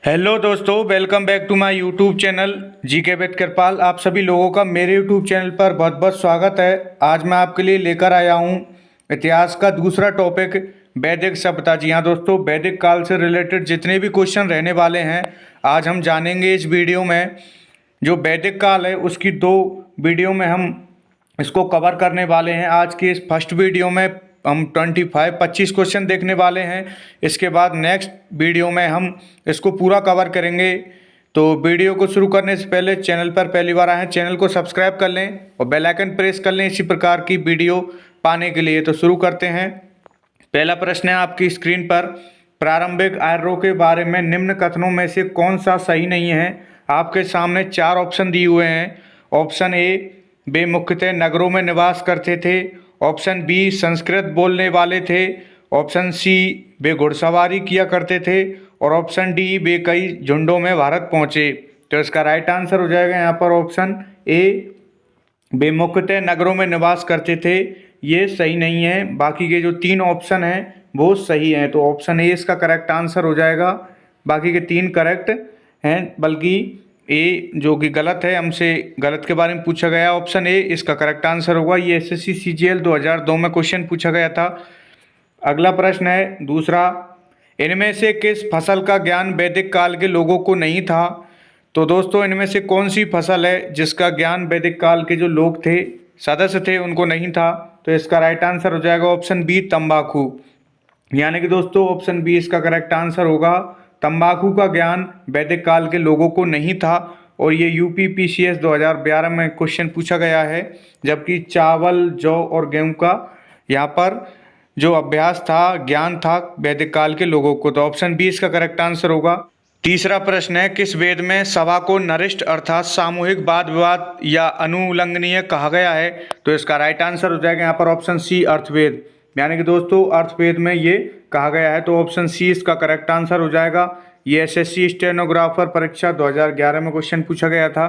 Hello दोस्तों, welcome back to my YouTube channel GK with Kripal. आप सभी लोगों का मेरे यूट्यूब चैनल पर बहुत बहुत स्वागत है। आज मैं आपके लिए लेकर आया हूँ इतिहास का दूसरा टॉपिक, वैदिक सभ्यता। जी हाँ दोस्तों, वैदिक काल से रिलेटेड जितने भी क्वेश्चन रहने वाले हैं आज हम जानेंगे इस वीडियो में। जो वैदिक काल है उसकी दो वीडियो में हम इसको कवर करने वाले हैं। आज के इस फर्स्ट वीडियो में हम 25 क्वेश्चन देखने वाले हैं। इसके बाद नेक्स्ट वीडियो में हम इसको पूरा कवर करेंगे। तो वीडियो को शुरू करने से पहले चैनल पर पहली बार आए हैं, चैनल को सब्सक्राइब कर लें और बेल आइकन प्रेस कर लें इसी प्रकार की वीडियो पाने के लिए। तो शुरू करते हैं। पहला प्रश्न है आपकी स्क्रीन पर, प्रारंभिक आर्यों के बारे में निम्न कथनों में से कौन सा सही नहीं है। आपके सामने चार ऑप्शन दिए हुए हैं। ऑप्शन ए, वे मुख्यतः नगरों में निवास करते थे। ऑप्शन बी, संस्कृत बोलने वाले थे। ऑप्शन सी, वे घुड़सवारी किया करते थे। और ऑप्शन डी, वे कई झुंडों में भारत पहुंचे। तो इसका राइट आंसर हो जाएगा यहाँ पर ऑप्शन ए, वे मुख्यतः नगरों में निवास करते थे। ये सही नहीं है, बाकी के जो तीन ऑप्शन हैं वो सही हैं। तो ऑप्शन ए इसका करेक्ट आंसर हो जाएगा। बाकी के तीन करेक्ट हैं, बल्कि ए जो कि गलत है, हमसे गलत के बारे में पूछा गया। ऑप्शन ए इसका करेक्ट आंसर होगा। ये एसएससी सीजीएल 2002 में क्वेश्चन पूछा गया था। अगला प्रश्न है दूसरा, इनमें से किस फसल का ज्ञान वैदिक काल के लोगों को नहीं था। तो दोस्तों, इनमें से कौन सी फसल है जिसका ज्ञान वैदिक काल के जो लोग थे, सदस्य थे, उनको नहीं था। तो इसका राइट आंसर हो जाएगा ऑप्शन बी, तंबाकू। यानी कि दोस्तों ऑप्शन बी इसका करेक्ट आंसर होगा। तंबाकू का ज्ञान वैदिक काल के लोगों को नहीं था। और ये यूपी पीसीएस 2011 में क्वेश्चन पूछा गया है। जबकि चावल, जौ और गेहूं का यहाँ पर जो अभ्यास था, ज्ञान था वैदिक काल के लोगों को। तो ऑप्शन बी इसका करेक्ट आंसर होगा। तीसरा प्रश्न है, किस वेद में सभा को नरिष्ठ अर्थात सामूहिक वाद विवाद या अनुल्लंघनीय कहा गया है। तो इसका राइट आंसर हो जाएगा यहाँ पर ऑप्शन सी, अर्थवेद। यानी कि दोस्तों अर्थवेद में ये कहा गया है। तो ऑप्शन सी इसका करेक्ट आंसर हो जाएगा। ये एसएससी स्टेनोग्राफर परीक्षा 2011 में क्वेश्चन पूछा गया था।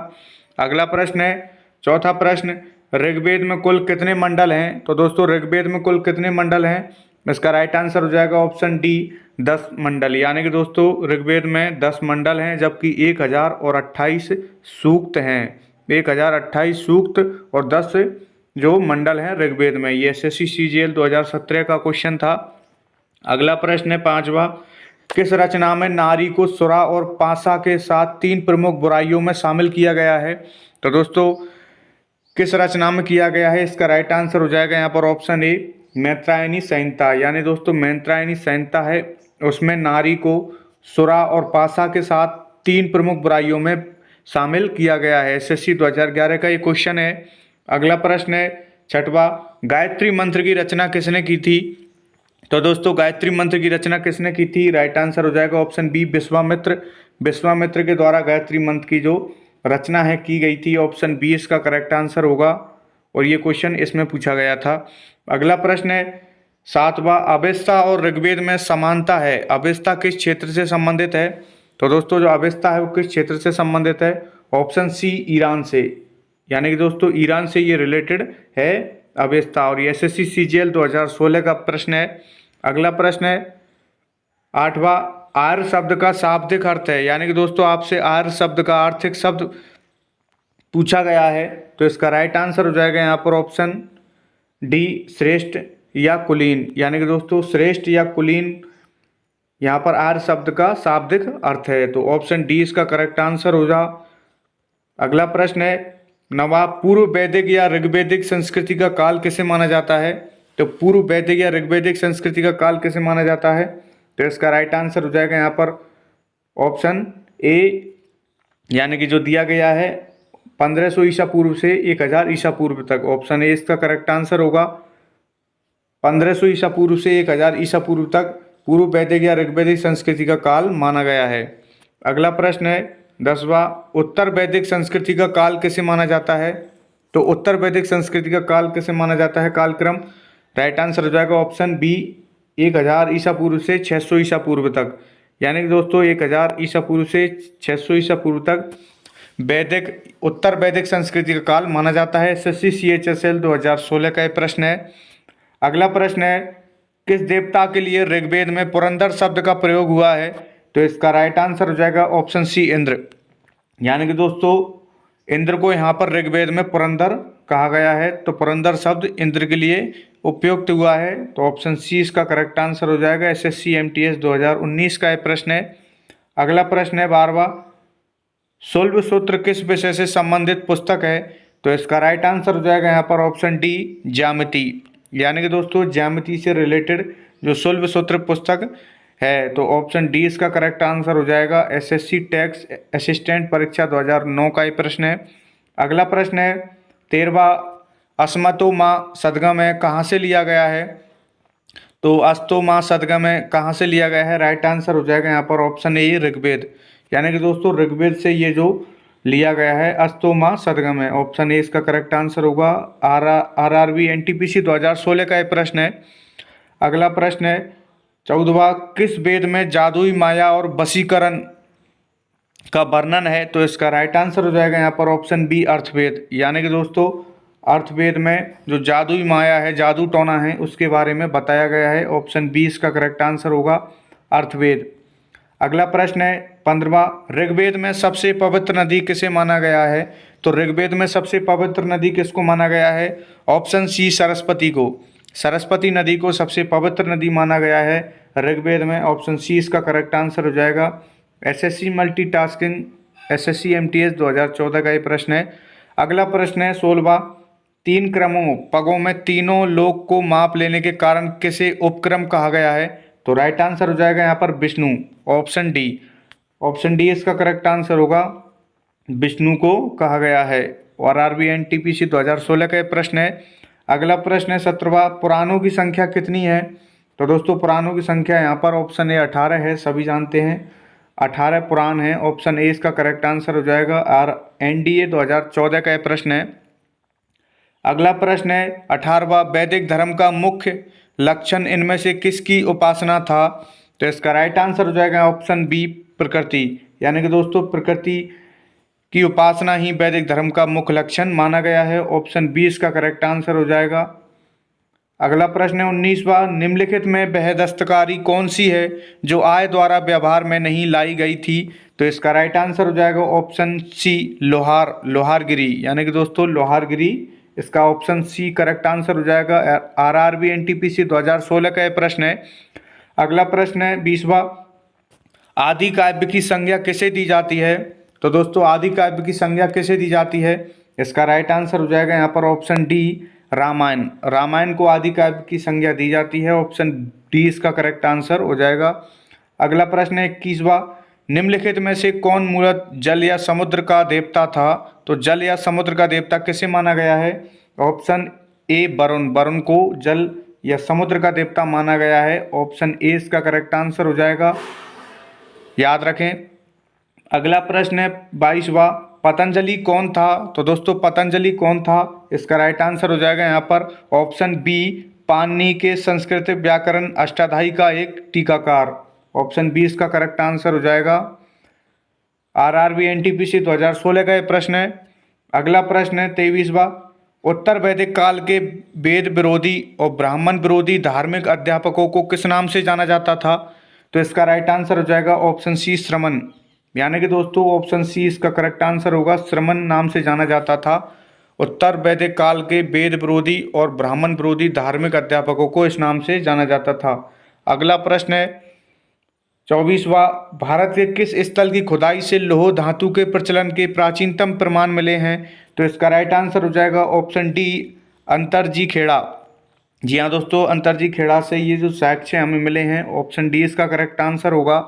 अगला प्रश्न है चौथा प्रश्न, ऋग्वेद में कुल कितने मंडल हैं। तो दोस्तों ऋग्वेद में कुल कितने मंडल हैं, इसका राइट आंसर हो जाएगा ऑप्शन डी, 10 मंडल। यानी कि दोस्तों ऋग्वेद में 10 मंडल हैं, जबकि 1028 सूक्त हैं। 1028 सूक्त और 10 जो मंडल हैं ऋग्वेद में। ये एसएससी सीजीएल 2017 का क्वेश्चन था। अगला प्रश्न है पांचवा, किस रचना में नारी को सुरा और पासा के साथ तीन प्रमुख बुराइयों में शामिल किया गया है। तो दोस्तों किस रचना में किया गया है, इसका राइट आंसर हो जाएगा यहाँ पर ऑप्शन ए, मैत्रायणी संहिता। यानी दोस्तों मैत्रायणी संहिता है, उसमें नारी को सुरा और पासा के साथ तीन प्रमुख बुराइयों में शामिल किया गया है। एसएससी 2011 का ये क्वेश्चन है। अगला प्रश्न है छठवा, गायत्री मंत्र की रचना किसने की थी। तो दोस्तों गायत्री मंत्र की रचना किसने की थी, राइट आंसर हो जाएगा ऑप्शन बी, विश्वामित्र। विश्वामित्र के द्वारा गायत्री मंत्र की जो रचना है की गई थी। ऑप्शन बी इसका करेक्ट आंसर होगा और ये क्वेश्चन इसमें पूछा गया था। अगला प्रश्न है सातवां, अवेस्ता और ऋग्वेद में समानता है। अवेस्ता किस क्षेत्र से संबंधित है। तो दोस्तों जो अवेस्ता है वो किस क्षेत्र से संबंधित है, ऑप्शन सी, ईरान से। यानी कि दोस्तों ईरान से ये रिलेटेड है अवेस्ता। और ये एसएससी सीजीएल 2016 का प्रश्न है। अगला प्रश्न है आठवां, आर्य शब्द का शाब्दिक अर्थ है। यानी कि दोस्तों आपसे आर्य शब्द का आर्थिक शब्द पूछा गया है। तो इसका राइट आंसर हो जाएगा यहाँ पर ऑप्शन डी, श्रेष्ठ या कुलीन। यानी कि दोस्तों श्रेष्ठ या कुलीन यहाँ पर आर्य शब्द का शाब्दिक अर्थ है। तो ऑप्शन डी इसका करेक्ट आंसर होगा। अगला प्रश्न है नवा, पूर्व वैदिक या ऋग्वैदिक संस्कृति का काल किसे माना जाता है। तो पूर्व वैदिक या ऋग्वैदिक संस्कृति का काल किसे माना जाता है। तो इसका राइट आंसर हो जाएगा यहाँ पर ऑप्शन ए, यानी कि जो दिया गया है 1500 ईसा पूर्व से 1000 ईसा पूर्व तक। ऑप्शन ए इसका करेक्ट आंसर होगा। 1500 ईसा पूर्व से 1000 ईसा पूर्व तक पूर्व वैदिक या ऋग्वैदिक संस्कृति का काल माना गया है। अगला प्रश्न है 10वां, उत्तर वैदिक संस्कृति का काल किसे माना जाता है। तो उत्तर वैदिक संस्कृति का काल किसे माना जाता है, कालक्रम। राइट आंसर हो जाएगा ऑप्शन बी, 1000 ईसा पूर्व से 600 ईसा पूर्व तक। यानी कि दोस्तों 1000 ईसा पूर्व से 600 ईसा पूर्व तक वैदिक उत्तर वैदिक संस्कृति का काल माना जाता है। एसएससी सीएचएसएल 2016 का ये प्रश्न है। अगला प्रश्न है किस देवता के लिए ऋग्वेद में पुरंदर शब्द का प्रयोग हुआ है। तो इसका राइट आंसर हो जाएगा ऑप्शन सी इंद्र। यानी कि दोस्तों इंद्र को यहाँ पर ऋग्वेद में पुरंदर कहा गया है, तो पुरंदर शब्द इंद्र के लिए उपयुक्त हुआ है, तो ऑप्शन सी इसका करेक्ट आंसर हो जाएगा। एसएससी एमटीएस 2019 का यह प्रश्न है। अगला प्रश्न है 12वां, शुल्ब सूत्र किस विषय से संबंधित पुस्तक है? तो इसका राइट आंसर हो जाएगा यहाँ पर ऑप्शन डी ज्यामिति। यानी कि दोस्तों ज्यामिति से रिलेटेड जो शुल्ब सूत्र पुस्तक है, तो ऑप्शन डी इसका करेक्ट आंसर हो जाएगा। एसएससी टैक्स असिस्टेंट परीक्षा 2009 का ये प्रश्न है। अगला प्रश्न है 13वां, अस्मतो माँ सदगम है कहाँ से लिया गया है? तो अस्तो माँ सदगम है कहाँ से लिया गया है? राइट आंसर हो जाएगा यहाँ पर ऑप्शन ए ऋग्वेद। यानी कि दोस्तों ऋग्वेद से ये जो लिया गया है अस्तो माँ सदगम है, ऑप्शन ए इसका करेक्ट आंसर होगा। आरआरबी एनटीपीसी 2016 का ये प्रश्न है। अगला प्रश्न है 14वां, किस वेद में जादुई माया और वशीकरण का वर्णन है? तो इसका राइट आंसर हो जाएगा यहाँ पर ऑप्शन बी अर्थवेद। यानी कि दोस्तों अर्थवेद में जो जादुई माया है, जादू टोना है, उसके बारे में बताया गया है, ऑप्शन बी इसका करेक्ट आंसर होगा अर्थवेद। अगला प्रश्न है 15वां, ऋग्वेद में सबसे पवित्र नदी किसे माना गया है? तो ऋग्वेद में सबसे पवित्र नदी किसको माना गया है? ऑप्शन सी सरस्वती को। सरस्वती नदी को सबसे पवित्र नदी माना गया है ऋग्वेद में, ऑप्शन सी इसका करेक्ट आंसर हो जाएगा। एसएससी मल्टीटास्किंग एसएससी एमटीएस 2014 का ये प्रश्न है। अगला प्रश्न है 16वां, तीन क्रमों पगों में तीनों लोक को माप लेने के कारण किसे उपक्रम कहा गया है? तो राइट आंसर हो जाएगा यहाँ पर Vishnu, option D. Option D इसका करेक्ट आंसर होगा, विष्णु को कहा गया है। और आरबी एनटीपीसी 2016 का ये प्रश्न है। अगला प्रश्न है 17वां, पुराणों की संख्या कितनी है? तो दोस्तों पुराणों की संख्या यहाँ पर ऑप्शन ए 18 है, सभी जानते हैं 18 पुराण है, ऑप्शन ए इसका करेक्ट आंसर हो जाएगा। एनडीए 2014 का यह प्रश्न है। अगला प्रश्न है 18वां, वैदिक धर्म का मुख्य लक्षण इनमें से किसकी उपासना था? तो इसका राइट आंसर हो जाएगा ऑप्शन बी प्रकृति। यानी कि दोस्तों प्रकृति की उपासना ही वैदिक धर्म का मुख्य लक्षण माना गया है, ऑप्शन बी इसका करेक्ट आंसर हो जाएगा। अगला प्रश्न है 19वां, निम्नलिखित में वह दस्तकारी कौन सी है जो आय द्वारा व्यवहार में नहीं लाई गई थी? तो इसका राइट आंसर हो जाएगा ऑप्शन सी लोहारगिरी। यानी कि दोस्तों लोहारगिरी इसका ऑप्शन सी करेक्ट आंसर हो जाएगा। आरआरबी एनटीपीसी 2016 का यह प्रश्न है। अगला प्रश्न है 20वां, आदि काव्य की संज्ञा किसे दी जाती है? तो दोस्तों आदि काव्य की संज्ञा किसे दी जाती है? इसका राइट आंसर हो जाएगा यहाँ पर ऑप्शन डी रामायण। रामायण को आदि काव्य की संज्ञा दी जाती है, ऑप्शन डी इसका करेक्ट आंसर हो जाएगा। अगला प्रश्न है 21वां, निम्नलिखित में से कौन मूलत जल या समुद्र का देवता था? तो जल या समुद्र का देवता किसे माना गया है? Option A Varun. वरुण को जल या समुद्र का देवता माना गया है, ऑप्शन ए इसका करेक्ट आंसर हो जाएगा, याद रखें। अगला प्रश्न है 22वां, पतंजलि कौन था? तो दोस्तों पतंजलि कौन था? इसका राइट आंसर हो जाएगा यहाँ पर ऑप्शन बी पाणिनि के संस्कृत व्याकरण अष्टाध्यायी का एक टीकाकार, ऑप्शन बी इसका करेक्ट आंसर हो जाएगा। आरआरबी एनटीपीसी 2016 का यह प्रश्न है। अगला प्रश्न है 23वां, उत्तर वैदिक काल के वेद विरोधी और ब्राह्मण विरोधी धार्मिक अध्यापकों को किस नाम से जाना जाता था? तो इसका राइट आंसर हो जाएगा ऑप्शन सी श्रमण। यानी कि दोस्तों ऑप्शन सी इसका करेक्ट आंसर होगा, श्रमण नाम से जाना जाता था। उत्तर वैदिक काल के वेद विरोधी और ब्राह्मण विरोधी धार्मिक अध्यापकों को इस नाम से जाना जाता था। अगला प्रश्न है 24वां, भारत के किस स्थल की खुदाई से लौह धातु के प्रचलन के प्राचीनतम प्रमाण मिले हैं? तो इसका राइट आंसर हो जाएगा ऑप्शन डी अंतरजी खेड़ा। जी हाँ दोस्तों, अंतरजी खेड़ा से ये जो साक्ष्य हमें मिले हैं, ऑप्शन डी इसका करेक्ट आंसर होगा।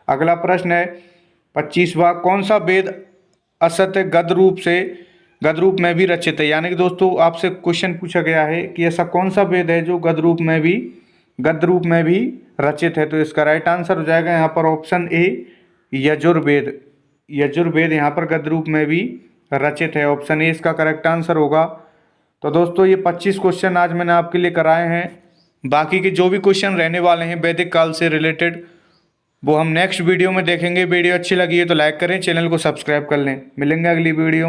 अगला प्रश्न है 25वां, कौन सा वेद असत्य गद रूप में भी रचित है? यानी कि दोस्तों आपसे क्वेश्चन पूछा गया है कि ऐसा कौन सा वेद है जो गद रूप में भी रचित है? तो इसका राइट आंसर हो जाएगा यहाँ पर ऑप्शन ए यजुर्वेद। यजुर्वेद यहाँ पर गद रूप में भी रचित है, ऑप्शन ए इसका करेक्ट आंसर होगा। तो दोस्तों ये 25 क्वेश्चन आज मैंने आपके लिए कराए हैं। बाकी के जो भी क्वेश्चन रहने वाले हैं वैदिक काल से रिलेटेड वो हम नेक्स्ट वीडियो में देखेंगे। वीडियो अच्छी लगी है तो लाइक करें, चैनल को सब्सक्राइब कर लें। मिलेंगे अगली वीडियो।